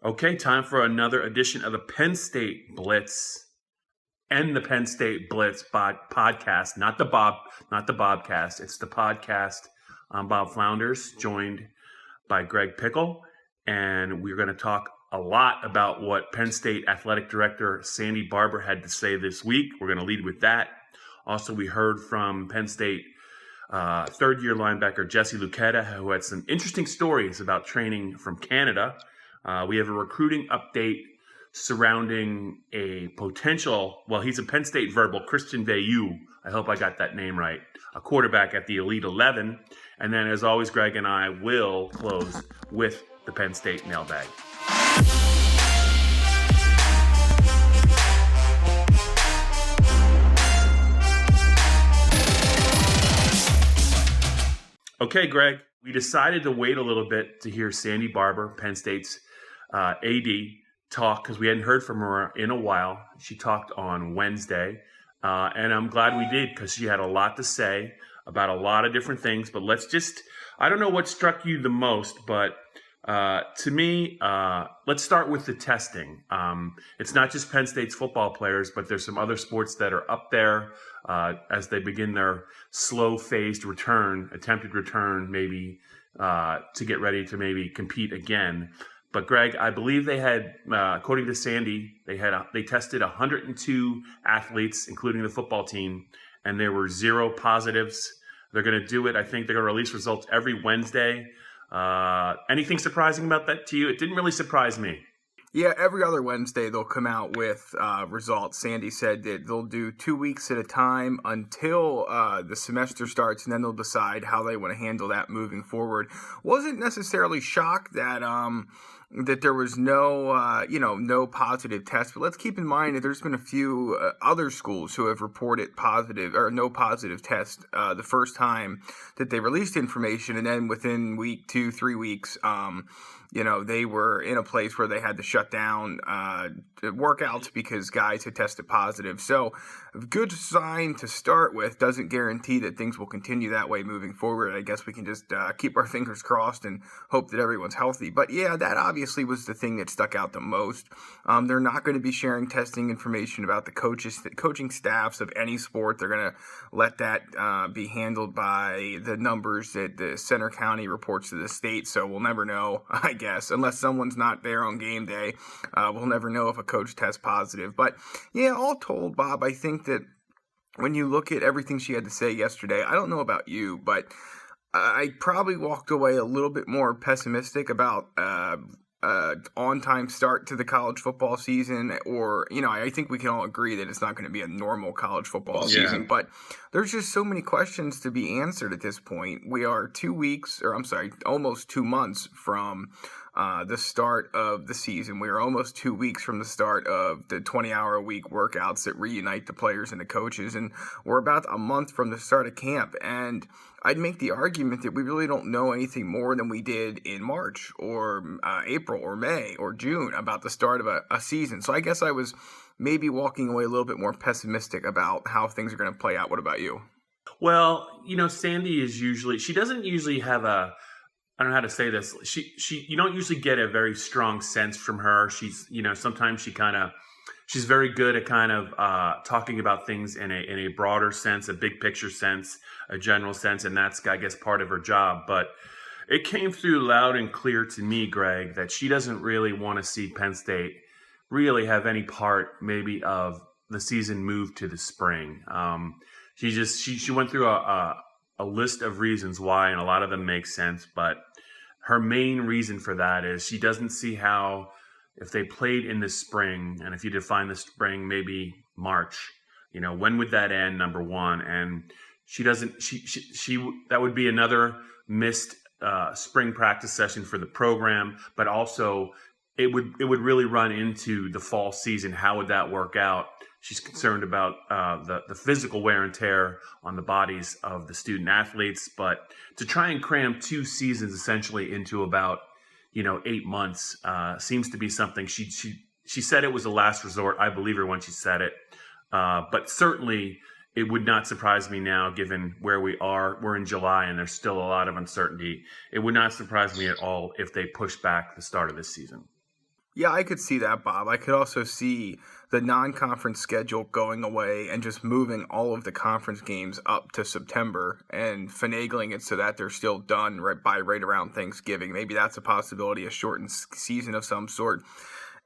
Okay, time for another edition of the Penn State Blitz and the Penn State Blitz podcast. Not the Bobcast. It's the podcast. I'm Bob Flounders, joined by Greg Pickle, and we're going to talk a lot about what Penn State Athletic Director Sandy Barbour had to say this week. We're going to lead with that. Also, we heard from Penn State third-year linebacker Jesse Luketa, who had some interesting stories about training from Canada. We have a recruiting update surrounding a potential, he's a Penn State verbal, Christian Veileux. I hope I got that name right. A quarterback at the Elite 11. And then, as always, Greg and I will close with the Penn State Mailbag. Okay, Greg, we decided to wait a little bit to hear Sandy Barbour, Penn State's AD, talk because we hadn't heard from her in a while. She talked on Wednesday, and I'm glad we did because she had a lot to say about a lot of different things. But I don't know what struck you the most, but to me, let's start with the testing. It's not just Penn State's football players, but there's some other sports that are up there as they begin their slow-phased attempted return, maybe to get ready to maybe compete again. But Greg, I believe they had, according to Sandy, they tested 102 athletes, including the football team, and there were 0 positives. They're going to do it. I think they're going to release results every Wednesday. Anything surprising about that to you? It didn't really surprise me. Yeah, every other Wednesday they'll come out with results. Sandy said that they'll do 2 weeks at a time until the semester starts, and then they'll decide how they want to handle that moving forward. Wasn't necessarily shocked that that there was no positive test, but let's keep in mind that there's been a few other schools who have reported positive or no positive test the first time that they released information, and then within week 2-3 weeks, they were in a place where they had to shut down workouts because guys had tested positive. So a good sign to start with. Doesn't guarantee that things will continue that way moving forward. I guess we can just keep our fingers crossed and hope that everyone's healthy. But yeah, that obviously was the thing that stuck out the most. They're not going to be sharing testing information about the coaching staffs of any sport. They're going to let that be handled by the numbers that the Center County reports to the state. So we'll never know, I guess, unless someone's not there on game day. We'll never know if a coach tests positive. But yeah, all told, Bob, I think that when you look at everything she had to say yesterday, I don't know about you, but I probably walked away a little bit more pessimistic about on-time start to the college football season, or, I think we can all agree that it's not going to be a normal college football season, but there's just so many questions to be answered at this point. We are almost 2 months from the start of the season. We are almost 2 weeks from the start of the 20-hour-a-week workouts that reunite the players and the coaches, and we're about a month from the start of camp, and I'd make the argument that we really don't know anything more than we did in March or April or May or June about the start of a season. So I guess I was maybe walking away a little bit more pessimistic about how things are going to play out. What about you? Well, Sandy she doesn't usually have I don't know how to say this. You don't usually get a very strong sense from her. She's, sometimes she's very good at kind of talking about things in a broader sense, a big picture sense, a general sense, and that's, I guess, part of her job. But it came through loud and clear to me, Greg, that she doesn't really want to see Penn State really have any part maybe of the season move to the spring. She went through a list of reasons why, and a lot of them make sense, but her main reason for that is she doesn't see how, if they played in the spring, and if you define the spring, maybe March, when would that end, number one? And that would be another missed spring practice session for the program, but also it would really run into the fall season. How would that work out? She's concerned about the physical wear and tear on the bodies of the student athletes, but to try and cram 2 seasons essentially into about 8 months seems to be something she said it was a last resort. I believe her when she said it, but certainly it would not surprise me now, given where we are. We're in July and there's still a lot of uncertainty. It would not surprise me at all if they push back the start of this season. Yeah, I could see that, Bob. I could also see the non-conference schedule going away and just moving all of the conference games up to September and finagling it so that they're still done right around Thanksgiving. Maybe that's a possibility, a shortened season of some sort.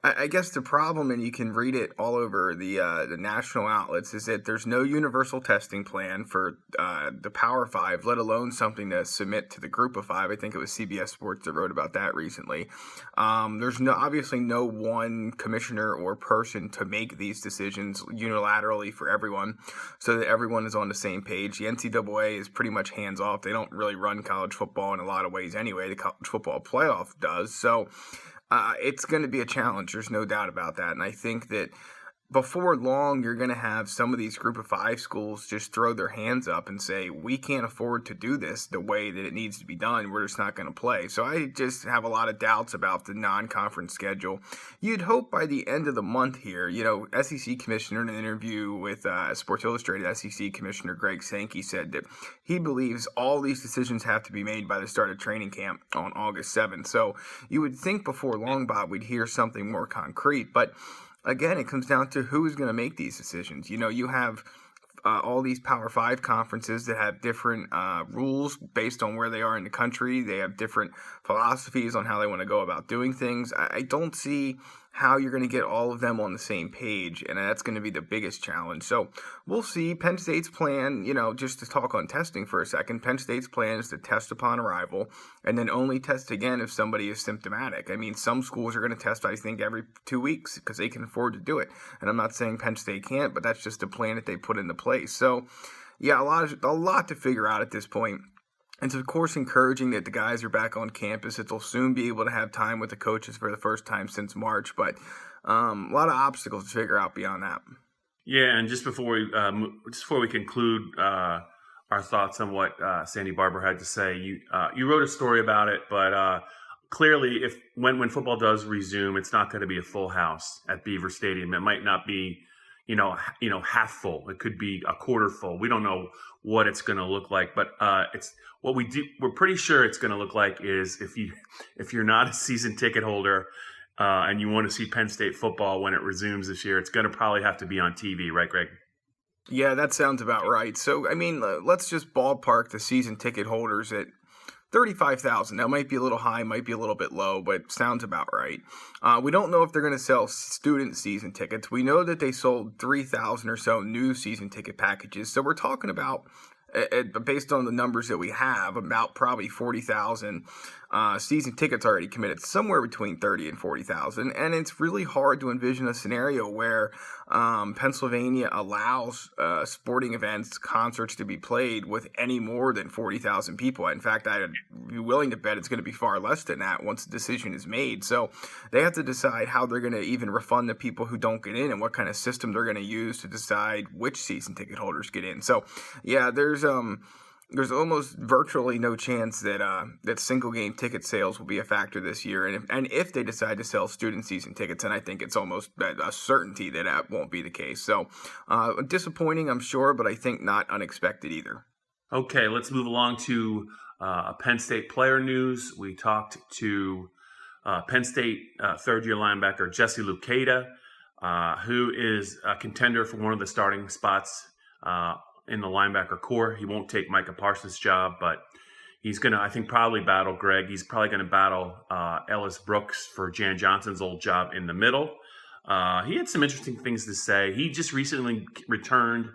I guess the problem, and you can read it all over the national outlets, is that there's no universal testing plan for the Power Five, let alone something to submit to the Group of Five. I think it was CBS Sports that wrote about that recently. There's obviously no one commissioner or person to make these decisions unilaterally for everyone, so that everyone is on the same page. The NCAA is pretty much hands off. They don't really run college football in a lot of ways anyway. The college football playoff does. So it's going to be a challenge. There's no doubt about that. And I think that before long, you're going to have some of these Group of Five schools just throw their hands up and say, we can't afford to do this the way that it needs to be done. We're just not going to play. So I just have a lot of doubts about the non-conference schedule. You'd hope by the end of the month here, SEC Commissioner in an interview with Sports Illustrated, SEC Commissioner Greg Sankey said that he believes all these decisions have to be made by the start of training camp on August 7th. So you would think before long, Bob, we'd hear something more concrete. But again, it comes down to who's going to make these decisions. You have all these Power Five conferences that have different rules based on where they are in the country. They have different philosophies on how they want to go about doing things. I don't see how you're going to get all of them on the same page, and that's going to be the biggest challenge. So we'll see. Penn State's plan, just to talk on testing for a second, Penn State's plan is to test upon arrival and then only test again if somebody is symptomatic. I mean, some schools are going to test, I think, every 2 weeks because they can afford to do it. And I'm not saying Penn State can't, but that's just the plan that they put into place. So, yeah, a lot to figure out at this point. It's, of course, encouraging that the guys are back on campus, that they'll soon be able to have time with the coaches for the first time since March. But a lot of obstacles to figure out beyond that. Yeah, and just before we conclude our thoughts on what Sandy Barbour had to say, you wrote a story about it, but clearly, when football does resume, it's not going to be a full house at Beaver Stadium. It might not be half full. It could be a quarter full. We don't know what it's going to look like, but it's what we do. We're pretty sure it's going to look like is if you're not a season ticket holder and you want to see Penn State football when it resumes this year, it's going to probably have to be on TV, right, Greg? Yeah, that sounds about right. So, I mean, let's just ballpark the season ticket holders at 35,000. That might be a little high, might be a little bit low, but sounds about right. We don't know if they're going to sell student season tickets. We know that they sold 3,000 or so new season ticket packages. So we're talking about, based on the numbers that we have, about probably 40,000 season tickets already committed, somewhere between 30 and 40,000. And it's really hard to envision a scenario where Pennsylvania allows sporting events, concerts to be played with any more than 40,000 people. In fact, I'd be willing to bet it's going to be far less than that once the decision is made. So they have to decide how they're going to even refund the people who don't get in and what kind of system they're going to use to decide which season ticket holders get in. So, yeah, there's almost virtually no chance that single game ticket sales will be a factor this year. And if they decide to sell student season tickets, and I think it's almost a certainty that won't be the case. So disappointing, I'm sure, but I think not unexpected either. Okay, let's move along to Penn State player news. We talked to Penn State third-year linebacker Jesse Luketa, who is a contender for one of the starting spots in the linebacker core. He won't take Micah Parsons' job, but he's going to, I think, probably battle Greg. He's probably going to battle Ellis Brooks for Jan Johnson's old job in the middle. He had some interesting things to say. He just recently returned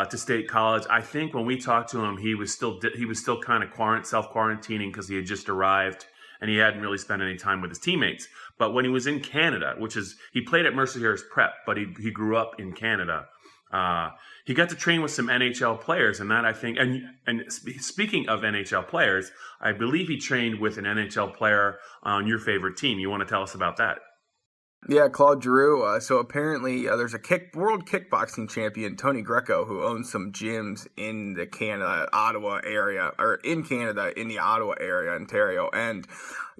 to State College. I think when we talked to him, he was still kind of self-quarantining because he had just arrived and he hadn't really spent any time with his teammates. But when he was in Canada, he played at Mercyhurst Prep, but he grew up in Canada. He got to train with some NHL players, and that I think, and speaking of NHL players, I believe he trained with an NHL player on your favorite team. You want to tell us about that? Yeah, Claude Giroux. So apparently there's a world kickboxing champion, Tony Greco, who owns some gyms in the Ottawa area, in the Ottawa area, Ontario. And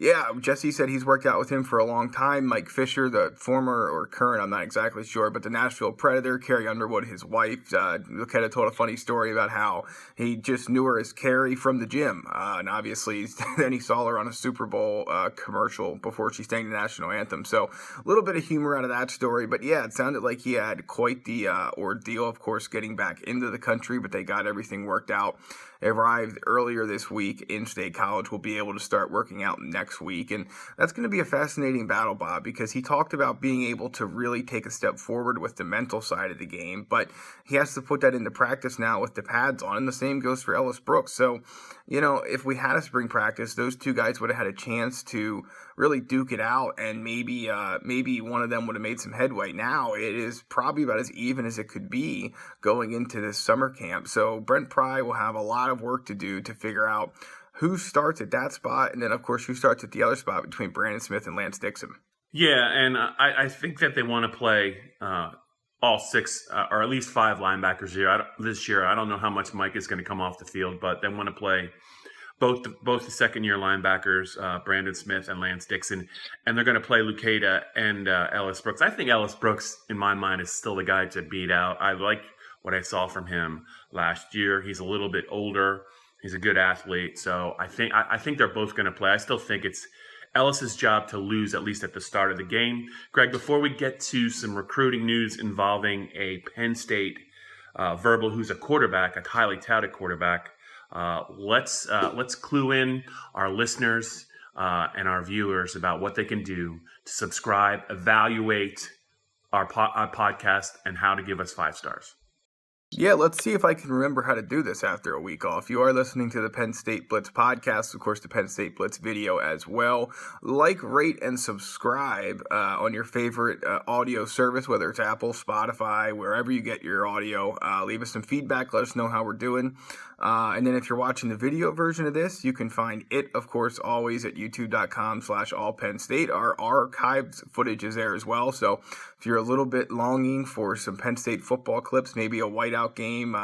Yeah, Jesse said he's worked out with him for a long time. Mike Fisher, the former or current, I'm not exactly sure, but the Nashville Predator, Carrie Underwood, his wife, Luketa told a funny story about how he just knew her as Carrie from the gym. And obviously, then he saw her on a Super Bowl commercial before she sang the national anthem. So a little bit of humor out of that story. But yeah, it sounded like he had quite the ordeal, of course, getting back into the country, but they got everything worked out. Arrived earlier this week in State College. Will be able to start working out next week. And that's going to be a fascinating battle, Bob, because he talked about being able to really take a step forward with the mental side of the game, but he has to put that into practice now with the pads on. And the same goes for Ellis Brooks. So, if we had a spring practice, those two guys would have had a chance to really duke it out, and maybe one of them would have made some headway. Now it is probably about as even as it could be going into this summer camp. So Brent Pry will have a lot of work to do to figure out who starts at that spot, and then of course who starts at the other spot between Brandon Smith and Lance Dixon. Yeah, and I think that they want to play all six or at least five linebackers this year. I don't know how much Mike is going to come off the field, but they want to play both the second-year linebackers, Brandon Smith and Lance Dixon, and they're going to play Luketa and Ellis Brooks. I think Ellis Brooks, in my mind, is still the guy to beat out. I like what I saw from him last year. He's a little bit older. He's a good athlete, so I think they're both going to play. I still think it's Ellis's job to lose at least at the start of the game. Greg, before we get to some recruiting news involving a Penn State verbal who's a quarterback, a highly touted quarterback, let's clue in our listeners and our viewers about what they can do to subscribe, evaluate our podcast, and how to give us 5 stars. Yeah, let's see if I can remember how to do this after a week off. You are listening to the Penn State Blitz podcast, of course, the Penn State Blitz video as well. Like, rate, and subscribe on your favorite audio service, whether it's Apple, Spotify, wherever you get your audio. Leave us some feedback. Let us know how we're doing. And then if you're watching the video version of this, you can find it, of course, always at youtube.com/allpennstate. Our archived footage is there as well. So if you're a little bit longing for some Penn State football clips, maybe a whiteout game,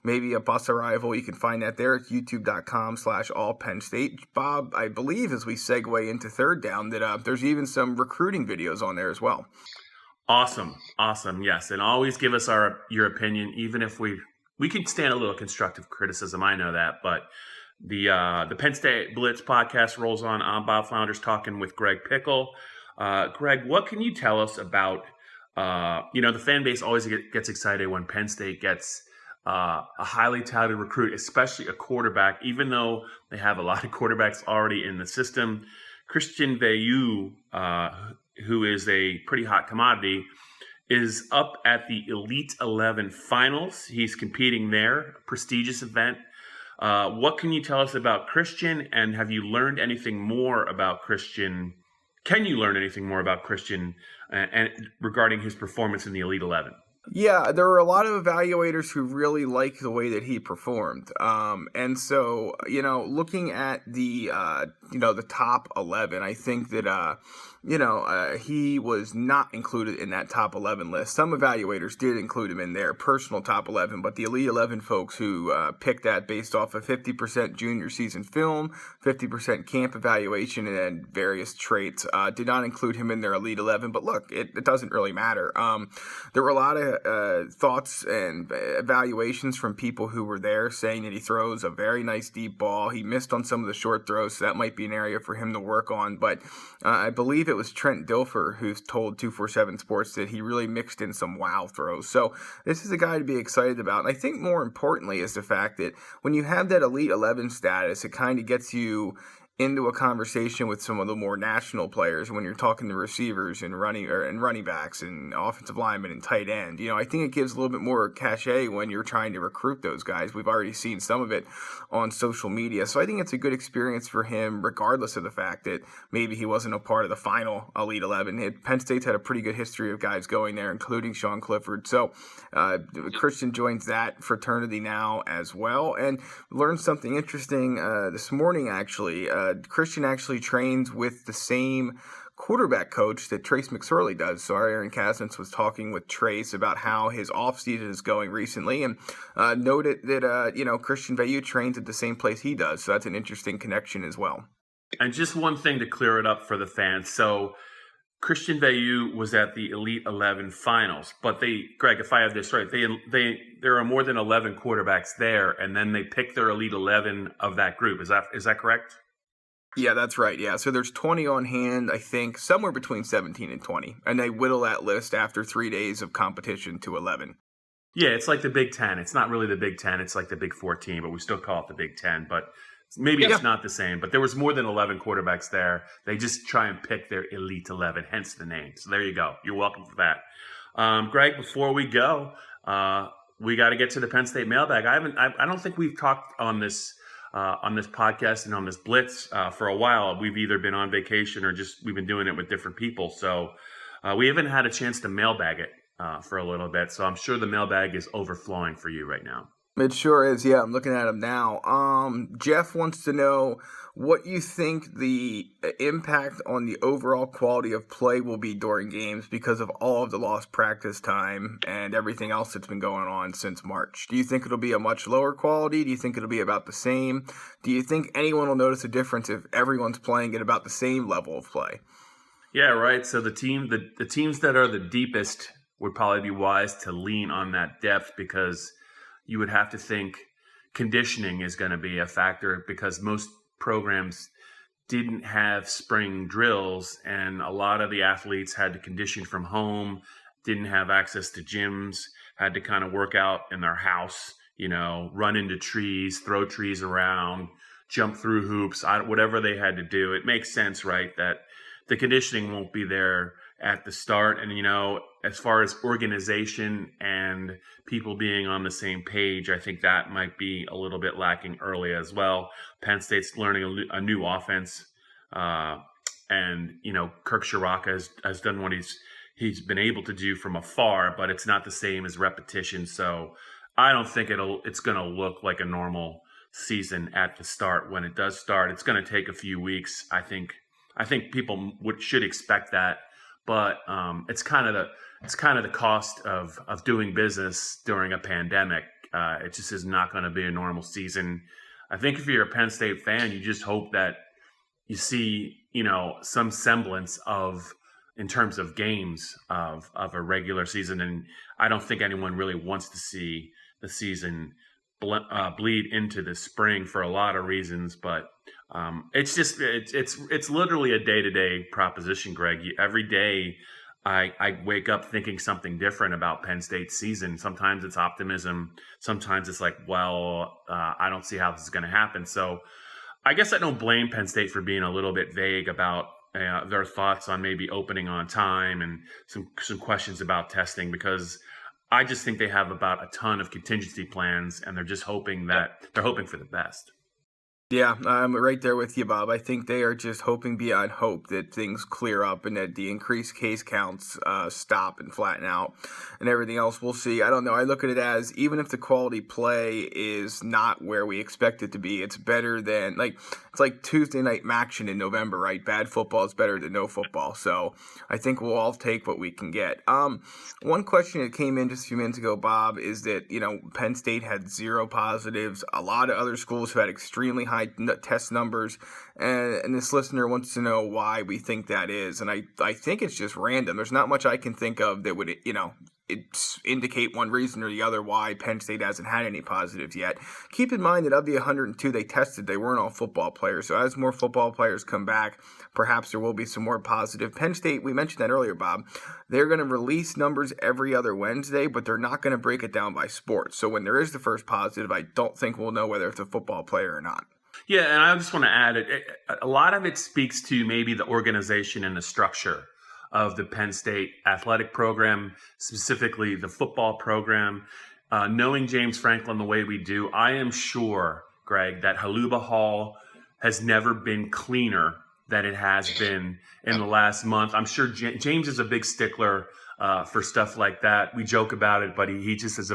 maybe a bus arrival, you can find that there at youtube.com/allpennstate. Bob, I believe as we segue into third down that there's even some recruiting videos on there as well. Awesome. Yes. And always give us your opinion, even if we can stand a little constructive criticism. I know that, but the Penn State Blitz podcast rolls on. I'm Bob Flounders talking with Greg Pickle. Greg, what can you tell us about, the fan base always gets excited when Penn State gets a highly touted recruit, especially a quarterback, even though they have a lot of quarterbacks already in the system. Christian Veileux, who is a pretty hot commodity, is up at the Elite 11 finals. He's competing there, prestigious event. What can you tell us about Christian, and have you learned anything more about Christian? Can you learn anything more about Christian and regarding his performance in the Elite 11? Yeah, there were a lot of evaluators who really liked the way that he performed. And so, looking at the top 11, I think that, he was not included in that top 11 list. Some evaluators did include him in their personal top 11, but the Elite 11 folks who picked that based off of 50% junior season film, 50% camp evaluation, and various traits did not include him in their Elite 11. But look, it doesn't really matter. There were a lot of thoughts and evaluations from people who were there saying that he throws a very nice deep ball. He missed on some of the short throws, so that might be an area for him to work on. But I believe it was Trent Dilfer who's told 247 Sports that he really mixed in some wow throws. So this is a guy to be excited about. And I think more importantly is the fact that when you have that Elite 11 status, it kind of gets you into a conversation with some of the more national players when you're talking to receivers and running backs and offensive linemen and tight end. I think it gives a little bit more cachet when you're trying to recruit those guys. We've already seen some of it on social media. So I think it's a good experience for him, regardless of the fact that maybe he wasn't a part of the final Elite 11. Penn State's had a pretty good history of guys going there, including Sean Clifford. So Christian joins that fraternity now as well, and learned something interesting this morning, actually. Christian actually trains with the same quarterback coach that Trace McSorley does. So our Aaron Kasnitz was talking with Trace about how his offseason is going recently, and noted that Christian Veileux trains at the same place he does. So that's an interesting connection as well. And just one thing to clear it up for the fans. So Christian Veileux was at the Elite 11 finals, but Greg, if I have this right, there are more than 11 quarterbacks there, and then they pick their Elite 11 of that group. Is that correct? Yeah, that's right. Yeah, so there's 20 on hand, I think, somewhere between 17 and 20, and they whittle that list after 3 days of competition to 11. Yeah, it's like the Big Ten. It's not really the Big Ten. It's like the Big 14, but we still call it the Big Ten. But maybe it's not the same. But there was more than 11 quarterbacks there. They just try and pick their Elite 11, hence the name. So there you go. You're welcome for that. Greg, before we go, we got to get to the Penn State mailbag. I don't think we've talked on this podcast and on this Blitz for a while. We've either been on vacation or just we've been doing it with different people. So we haven't had a chance to mailbag it for a little bit. So I'm sure the mailbag is overflowing for you right now. It sure is. Yeah, I'm looking at him now. Jeff wants to know what you think the impact on the overall quality of play will be during games because of all of the lost practice time and everything else that's been going on since March. Do you think it'll be a much lower quality? Do you think it'll be about the same? Do you think anyone will notice a difference if everyone's playing at about the same level of play? Yeah, right. So the teams that are the deepest would probably be wise to lean on that depth because you would have to think conditioning is going to be a factor because most programs didn't have spring drills and a lot of the athletes had to condition from home, didn't have access to gyms, had to kind of work out in their house, run into trees, throw trees around, jump through hoops, whatever they had to do. It makes sense, right, that the conditioning won't be there at the start. And, as far as organization and people being on the same page, I think that might be a little bit lacking early as well. Penn State's learning a new offense. And, Kirk Shiraka has done what he's been able to do from afar, but it's not the same as repetition. So I don't think it's going to look like a normal season at the start. When it does start, it's going to take a few weeks. I think people should expect that. But it's kind of the cost of doing business during a pandemic. It just is not going to be a normal season. I think if you're a Penn State fan, you just hope that you see some semblance of, in terms of games, of a regular season. And I don't think anyone really wants to see the season bleed into the spring for a lot of reasons, but it's literally a day-to-day proposition, Greg. Every day I wake up thinking something different about Penn State's season. Sometimes it's optimism. Sometimes it's like, I don't see how this is going to happen. So I guess I don't blame Penn State for being a little bit vague about their thoughts on maybe opening on time and some questions about testing, because I just think they have about a ton of contingency plans, and they're just hoping for the best. Yeah, I'm right there with you, Bob. I think they are just hoping beyond hope that things clear up and that the increased case counts stop and flatten out, and everything else we'll see. I don't know. I look at it as, even if the quality play is not where we expect it to be, it's better than, it's like Tuesday night action in November, right? Bad football is better than no football. So I think we'll all take what we can get. One question that came in just a few minutes ago, Bob, is that, Penn State had 0 positives. A lot of other schools have had extremely high test numbers, and this listener wants to know why we think that is. And I think it's just random. There's not much I can think of that would indicate one reason or the other why Penn State hasn't had any positives yet. Keep in mind that of the 102 they tested, they weren't all football players. So as more football players come back, perhaps there will be some more positive. Penn State, we mentioned that earlier, Bob, they're going to release numbers every other Wednesday, but they're not going to break it down by sport. So when there is the first positive, I don't think we'll know whether it's a football player or not. Yeah, and I just want to add, a lot of it speaks to maybe the organization and the structure of the Penn State athletic program, specifically the football program. Knowing James Franklin the way we do, I am sure, Greg, that Haluba Hall has never been cleaner than it has been in the last month. I'm sure James is a big stickler for stuff like that. We joke about it, but he just is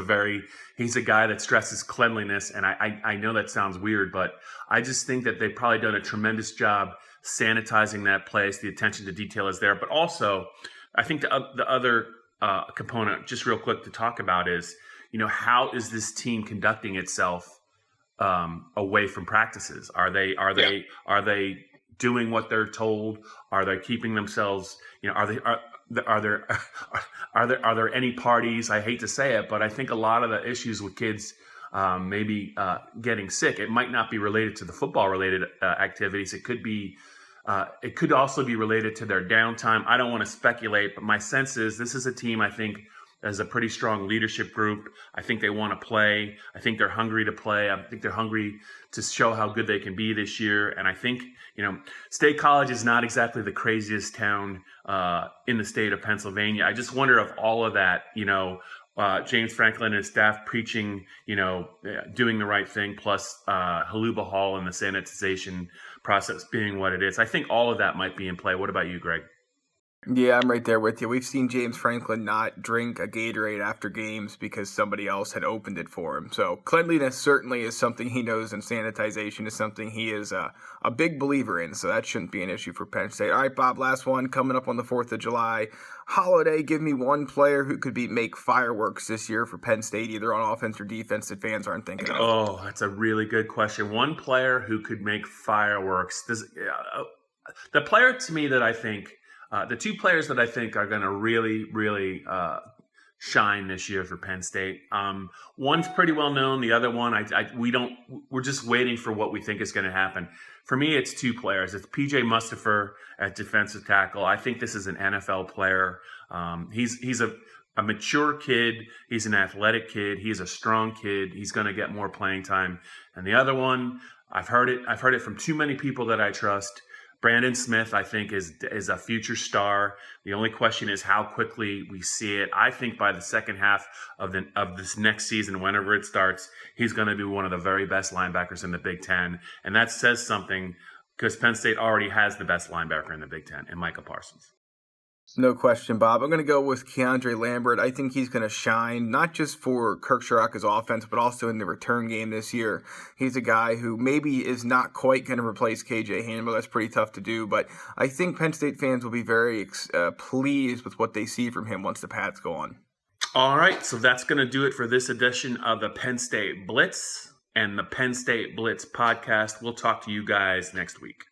he's a guy that stresses cleanliness. And I know that sounds weird, but I just think that they've probably done a tremendous job sanitizing that place. The attention to detail is there. But also, I think the other component, just real quick to talk about, is, how is this team conducting itself away from practices? Are they doing what they're told? Are they keeping themselves? Are there any parties? I hate to say it, but I think a lot of the issues with kids maybe getting sick, it might not be related to the football-related activities. It could be. It could also be related to their downtime. I don't want to speculate, but my sense is this is a team I think has a pretty strong leadership group. I think they want to play. I think they're hungry to play. I think they're hungry to show how good they can be this year. And I think, State College is not exactly the craziest town in the state of Pennsylvania. I just wonder if all of that, James Franklin and his staff preaching, doing the right thing, plus Haluba Hall and the sanitization process being what it is. I think all of that might be in play. What about you, Greg? Yeah, I'm right there with you. We've seen James Franklin not drink a Gatorade after games because somebody else had opened it for him. So cleanliness certainly is something he knows, and sanitization is something he is a big believer in. So that shouldn't be an issue for Penn State. All right, Bob, last one coming up on the 4th of July. Holiday, give me one player who could make fireworks this year for Penn State, either on offense or defense, that fans aren't thinking of. Oh, that's a really good question. One player who could make fireworks. The player to me that I think the two players that I think are going to really, really shine this year for Penn State. One's pretty well known. The other one, we're just waiting for what we think is going to happen. For me, it's two players. It's PJ Mustipher at defensive tackle. I think this is an NFL player. He's a mature kid. He's an athletic kid. He's a strong kid. He's going to get more playing time. And the other one, I've heard it from too many people that I trust. Brandon Smith, I think, is a future star. The only question is how quickly we see it. I think by the second half of this next season, whenever it starts, he's going to be one of the very best linebackers in the Big Ten. And that says something because Penn State already has the best linebacker in the Big Ten, in Micah Parsons. No question, Bob. I'm going to go with Keandre Lambert. I think he's going to shine, not just for Kirk Ciarrocca's offense, but also in the return game this year. He's a guy who maybe is not quite going to replace KJ Hamler. That's pretty tough to do, but I think Penn State fans will be very pleased with what they see from him once the Pats go on. All right, so that's going to do it for this edition of the Penn State Blitz and the Penn State Blitz podcast. We'll talk to you guys next week.